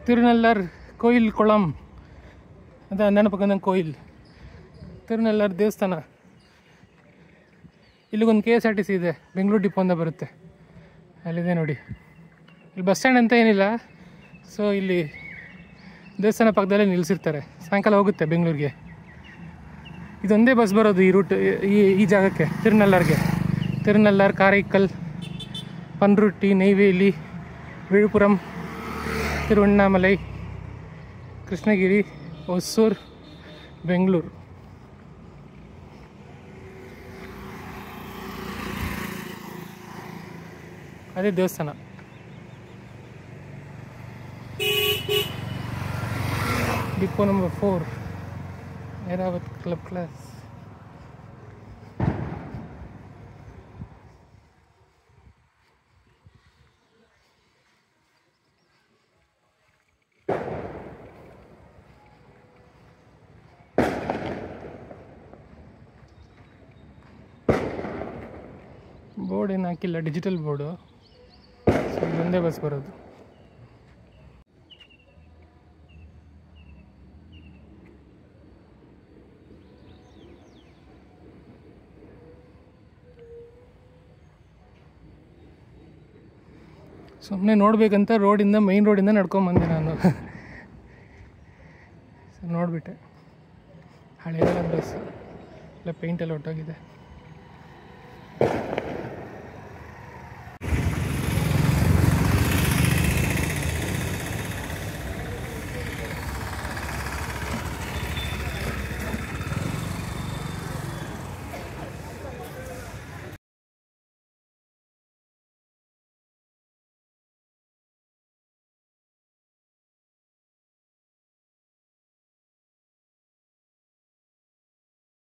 ತಿರುನಲ್ಲರ್ ಕೊಯಿಲ್ ಕೊಳಂ ಅಂತ ನೆನಪಕ್ಕಂದಂಗೆ ಕೊಯಿಲ್ ತಿರುನಲ್ಲರ್ ದೇವಸ್ಥಾನ. ಇಲ್ಲಿಗೊಂದು KSRTC ಇದೆ, ಬೆಂಗಳೂರು ಡಿಪೋಯಿಂದ ಬರುತ್ತೆ, ಅಲ್ಲಿದೆ ನೋಡಿ. ಇಲ್ಲಿ ಬಸ್ ಸ್ಟ್ಯಾಂಡ್ ಅಂತ ಏನಿಲ್ಲ, ಸೊ ಇಲ್ಲಿ ದೇವಸ್ಥಾನ ಪಕ್ಕದಲ್ಲೇ ನಿಲ್ಲಿಸಿರ್ತಾರೆ. ಸಾಯಂಕಾಲ ಹೋಗುತ್ತೆ ಬೆಂಗಳೂರಿಗೆ. ಇದೊಂದೇ ಬಸ್ ಬರೋದು ಈ ರೂಟ್, ಈ ಜಾಗಕ್ಕೆ, ತಿರುನಲ್ಲರ್ಗೆ. ತಿರುನಲ್ಲರ್, ಕಾರೈಕಲ್, ಪನ್ರುಟ್ಟಿ, ನೈವೇಲಿ, ವಿழுப்புரம், ತಿರುವಣ್ಣಾಮಲೈ, ಕೃಷ್ಣಗಿರಿ, ಹೊಸೂರು, ಬೆಂಗಳೂರು. ಅದೇ ದೇವಸ್ಥಾನ. Depot number 4, Airavat club class. Board ಏನು ಹಾಕಿಲ್ಲ, ಡಿಜಿಟಲ್ ಬೋರ್ಡು. ಸೊ ಇದೊಂದೇ ಬಸ್ ಬರೋದು. ಸುಮ್ಮನೆ ನೋಡಬೇಕಂತ ರೋಡಿಂದ, ಮೈನ್ ರೋಡಿಂದ ನಡ್ಕೊಂಬಂದೆ ನಾನು. ಸೊ ನೋಡಿಬಿಟ್ಟೆ, ಹಳೆಯ ಬಸ್ ಎಲ್ಲ ಪೇಂಟೆಲ್ಲ ಹೊಟ್ಟೋಗಿದೆ.